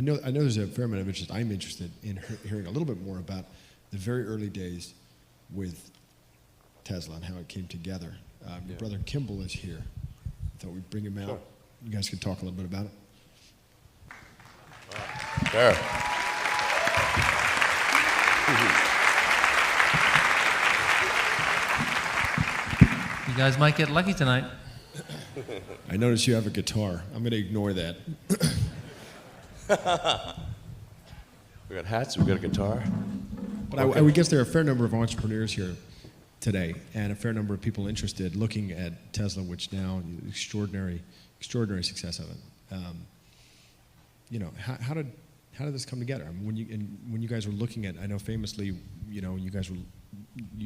I know there's a fair amount of interest. I'm interested in hearing a little bit more about the very early days with Tesla and how it came together. Your brother Kimball is here. I thought we'd bring him out. Sure. You guys could talk a little bit about it. There. You guys might get lucky tonight. I notice you have a guitar. I'm going to ignore that. We got hats, we got a guitar. But I would guess there are a fair number of entrepreneurs here today and a fair number of people interested looking at Tesla, which now extraordinary success of it. How did this come together? I mean, when you guys were looking at, I know famously, you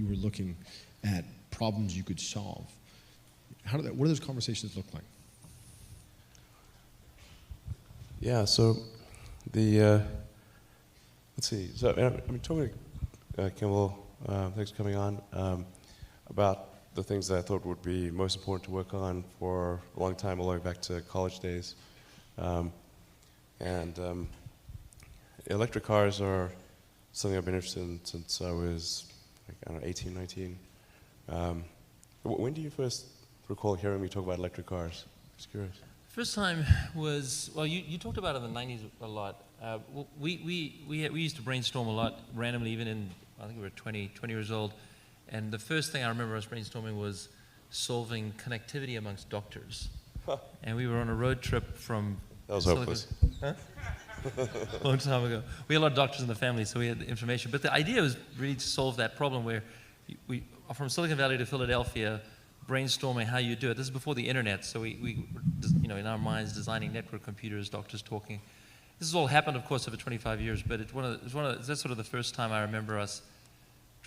were looking at problems you could solve. What do those conversations look like? Yeah, so let's see. So I'm talking to Kimball, thanks for coming on, about the things that I thought would be most important to work on for a long time, all the way back to college days. Electric cars are something I've been interested in since I was, 18, 19. When do you first recall hearing me talk about electric cars? Just curious. First time was, well, you talked about it in the 90s a lot. We used to brainstorm a lot randomly, even in, I think we were 20 years old. And the first thing I remember us brainstorming was solving connectivity amongst doctors. Huh. And we were on a road trip from... That was hopeless. Huh? A long time ago. We had a lot of doctors in the family, so we had the information. But the idea was really to solve that problem where we from Silicon Valley to Philadelphia, brainstorming how you do it. This is before the internet, so we in our minds designing network computers, doctors talking. This has all happened, of course, over 25 years, but that's sort of the first time I remember us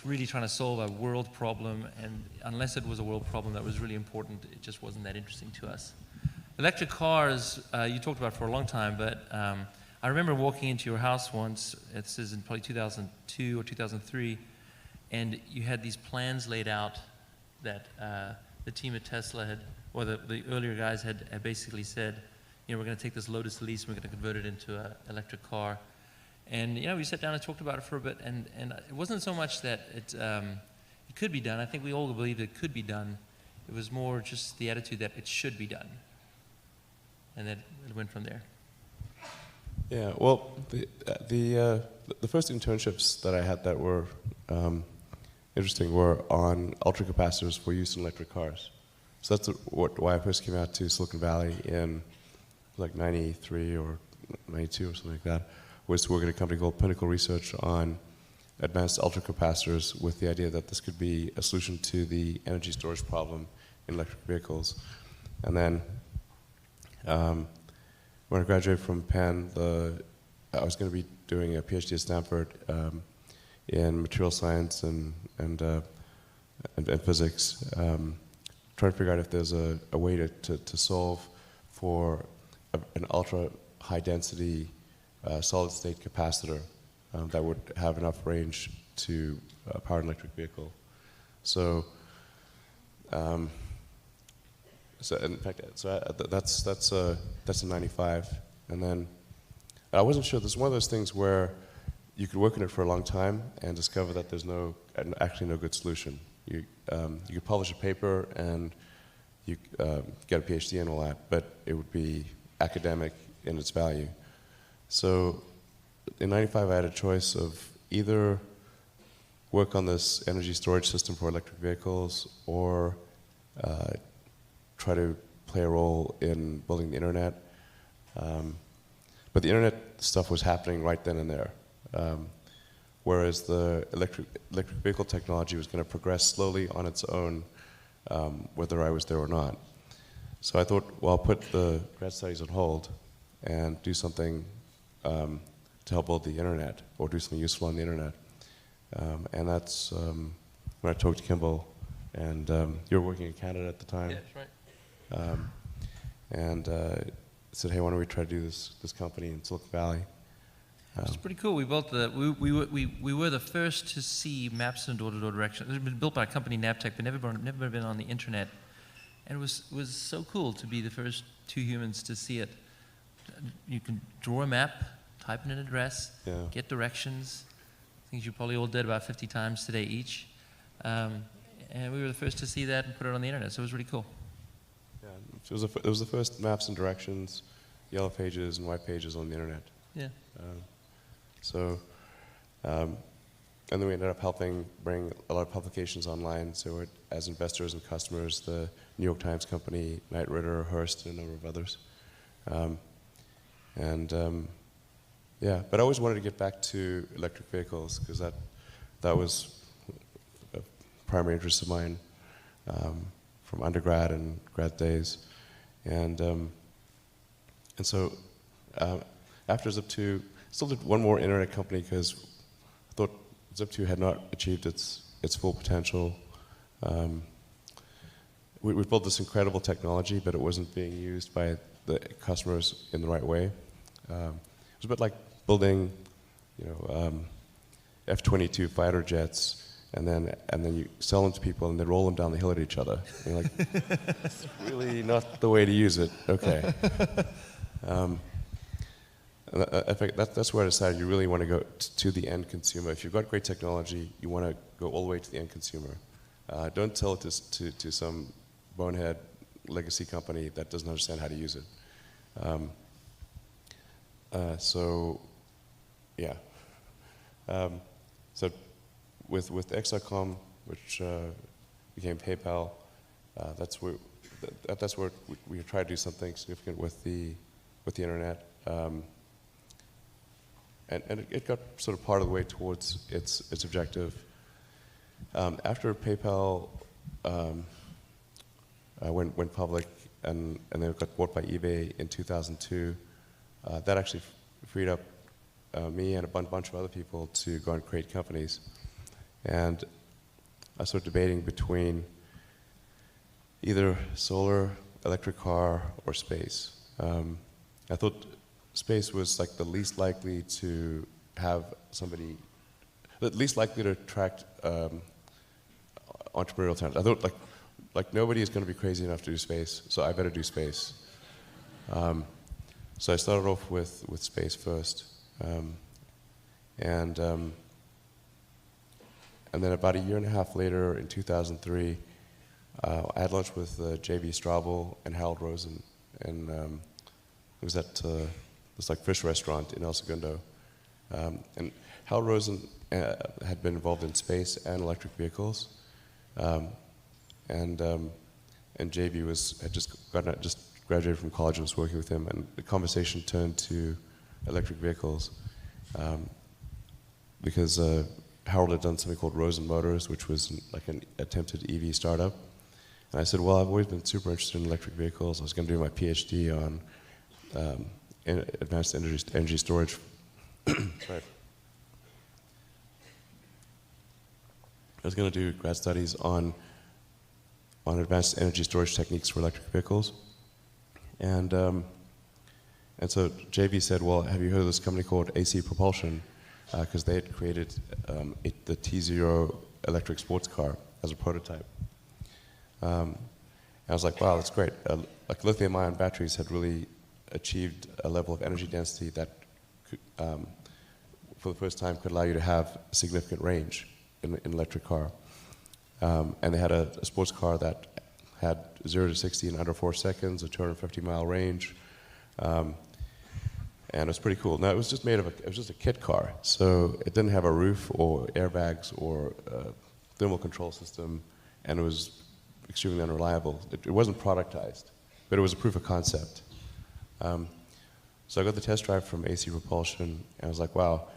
really trying to solve a world problem, and unless it was a world problem that was really important, it just wasn't that interesting to us. Electric cars, you talked about for a long time, but I remember walking into your house once, this is in probably 2002 or 2003, and you had these plans laid out that the team at Tesla had, or the earlier guys had basically said, we're going to take this Lotus Elise and we're going to convert it into an electric car. And we sat down and talked about it for a bit, and it wasn't so much that it could be done. I think we all believed it could be done. It was more just the attitude that it should be done, and that it went from there. Yeah, well, the first internships that I had that were interesting were on ultracapacitors for use in electric cars. So that's why I first came out to Silicon Valley in like 93 or 92 or something like that, was to work at a company called Pinnacle Research on advanced ultracapacitors with the idea that this could be a solution to the energy storage problem in electric vehicles. And then when I graduated from Penn, I was going to be doing a PhD at Stanford in material science and physics, trying to figure out if there's a way to solve for an ultra high density solid state capacitor that would have enough range to power an electric vehicle. So in fact, that's in '95, and then I wasn't sure. This is one of those things where you could work on it for a long time and discover that there's actually no good solution. You could publish a paper and you get a PhD and all that, but it would be academic in its value. So in '95, I had a choice of either work on this energy storage system for electric vehicles or try to play a role in building the internet. But the internet stuff was happening right then and there. Whereas the electric vehicle technology was going to progress slowly on its own, whether I was there or not. So I thought, well, I'll put the grad studies on hold and do something to help build the internet, or do something useful on the internet. And that's when I talked to Kimball, and you were working in Canada at the time. Yeah, that's right. Said, hey, why don't we try to do this company in Silicon Valley? It's pretty cool. We built we were the first to see maps in door-to-door direction. It had been built by a company, Navtech, but never been on the internet. And it was so cool to be the first two humans to see it. You can draw a map, type in an address, Yeah. get directions, things you probably all did about 50 times today each. And we were the first to see that and put it on the internet, so it was really cool. Yeah, it was the first maps and directions, yellow pages and white pages on the internet. Yeah. And then we ended up helping bring a lot of publications online. So as investors and customers, the New York Times Company, Knight Ridder, Hearst, and a number of others. Yeah, but I always wanted to get back to electric vehicles because that was a primary interest of mine from undergrad and grad days. And so after Zip2, still did one more internet company because I thought Zip2 had not achieved its full potential. We built this incredible technology, but it wasn't being used by the customers in the right way. It was a bit like building, F-22 fighter jets, and then you sell them to people, and they roll them down the hill at each other. And you're like, it's really not the way to use it. Okay. In fact, that's where I decided you really want to go to the end consumer. If you've got great technology, you want to go all the way to the end consumer. Don't sell it to some bonehead legacy company that doesn't understand how to use it. Yeah. So with X.com, which became PayPal, that's where we tried to do something significant with the internet. And it got sort of part of the way towards its objective. After PayPal went public and then got bought by eBay in 2002, that actually freed up me and a bunch of other people to go and create companies. And I started debating between either solar, electric car, or space. I thought space was like the least likely to have somebody, the least likely to attract entrepreneurial talent. I thought like nobody is going to be crazy enough to do space, so I better do space. So I started off with space first, and then about a year and a half later, in 2003, I had lunch with J.B. Straubel and Harold Rosen, and it was at this like fish restaurant in El Segundo. And Harold Rosen had been involved in space and electric vehicles, and JB had just graduated from college and was working with him, and the conversation turned to electric vehicles because Harold had done something called Rosen Motors, which was like an attempted EV startup. And I said, well, I've always been super interested in electric vehicles. I was going to do my PhD on advanced energy storage. Sorry. I was going to do grad studies on advanced energy storage techniques for electric vehicles. And so JB said, well, have you heard of this company called AC Propulsion? Because they had created the T0 electric sports car as a prototype. And I was like, wow, that's great. Like lithium-ion batteries had really achieved a level of energy density that could, for the first time could allow you to have significant range in an electric car. And they had a sports car that had 0 to 60 in under 4 seconds, a 250-mile range, and it was pretty cool. Now it was just a kit car, so it didn't have a roof or airbags or a thermal control system, and it was extremely unreliable. It wasn't productized, but it was a proof of concept. So I got the test drive from AC Propulsion, and I was like, wow,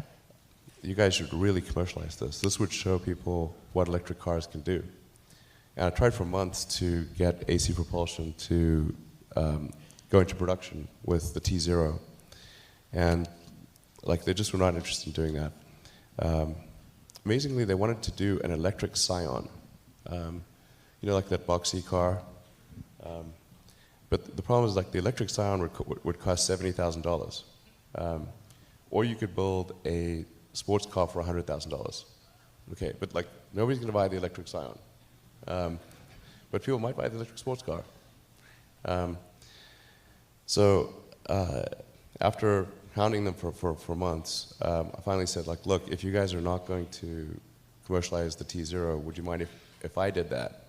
you guys should really commercialize this. This would show people what electric cars can do. And I tried for months to get AC Propulsion to go into production with the T0. And like they just were not interested in doing that. Amazingly, they wanted to do an electric Scion. Like that boxy car. But the problem is like the electric Scion would cost $70,000. Or you could build a sports car for $100,000. Okay, but like nobody's going to buy the electric Scion. But people might buy the electric sports car. So after hounding them for months, I finally said, like, look, if you guys are not going to commercialize the T0, would you mind if I did that?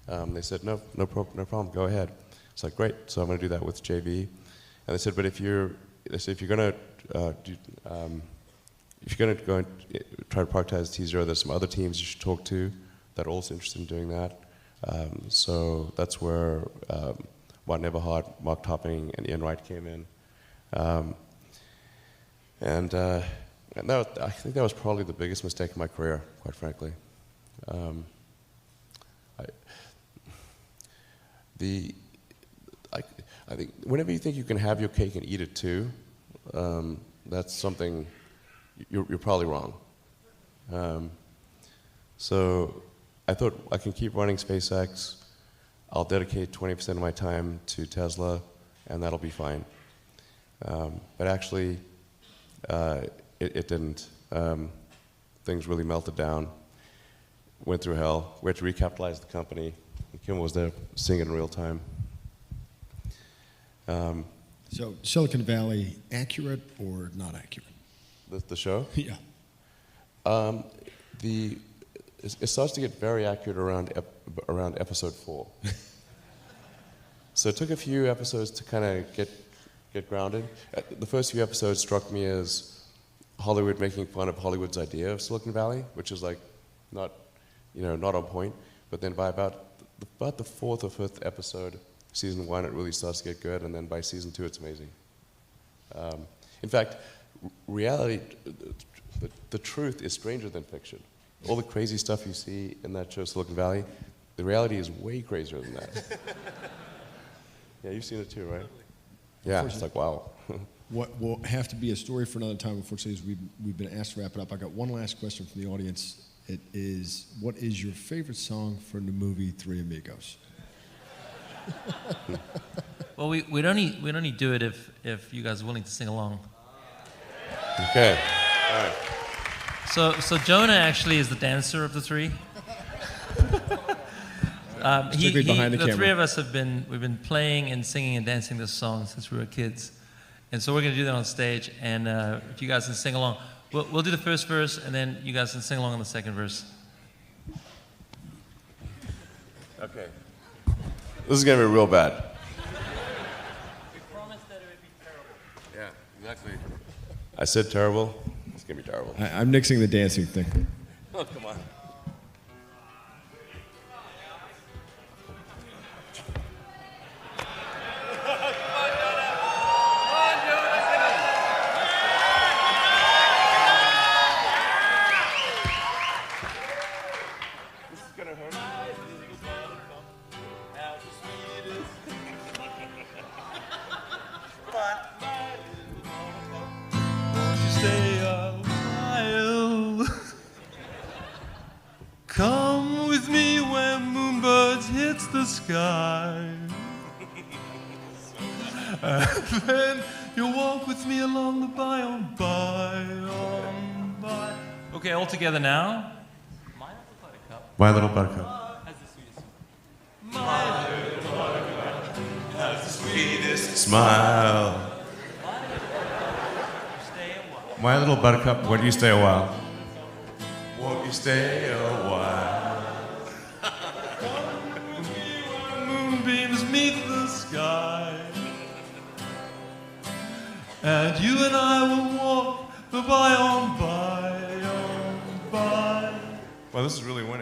They said, no problem, go ahead. It's like, great, so I'm going to do that with JV. And they said, but if you're going to go and try to productize T0, there's some other teams you should talk to that are also interested in doing that. So that's where Martin Eberhard, Mark Topping, and Ian Wright came in. And that, I think that was probably the biggest mistake in my career, quite frankly. I think whenever you think you can have your cake and eat it too, that's something you're probably wrong. So I thought I can keep running SpaceX. I'll dedicate 20% of my time to Tesla, and that'll be fine. But actually, it didn't. Things really melted down, went through hell. We had to recapitalize the company. And Kimball was there seeing it in real time. So Silicon Valley, accurate or not accurate? The show? Yeah. It starts to get very accurate around episode 4. So it took a few episodes to kind of get grounded. The first few episodes struck me as Hollywood making fun of Hollywood's idea of Silicon Valley, which is like not on point. But then by about the 4th or 5th episode, season 1, it really starts to get good, and then by season 2, it's amazing. In fact, reality, the truth is stranger than fiction. All the crazy stuff you see in that show, Silicon Valley, the reality is way crazier than that. Yeah, you've seen it too, right? Yeah, it's like, wow. What will have to be a story for another time, unfortunately, is we've been asked to wrap it up. I got one last question from the audience. It is, what is your favorite song from the movie Three Amigos? Well, we'd only do it if you guys are willing to sing along. Okay. All right. So Jonah actually is the dancer of the three. Behind the camera. Three of us we've been playing and singing and dancing this song since we were kids, and so we're going to do that on stage. And if you guys can sing along, we'll do the first verse, and then you guys can sing along on the second verse. Okay. This is going to be real bad. We promised that it would be terrible. Yeah, exactly. I said terrible. It's going to be terrible. I'm nixing the dancing thing. Oh, come on. Come with me where moonbirds hit the sky. And then you'll walk with me along the by on by. Okay, all together now. My Little Buttercup. My Little Buttercup. Has the sweetest. My Little Buttercup has the sweetest smile. My Little Buttercup, won't you stay a while? Won't you stay a while? Moonbeams meet the sky, and you and I will walk the by on by. Well, this is really winning.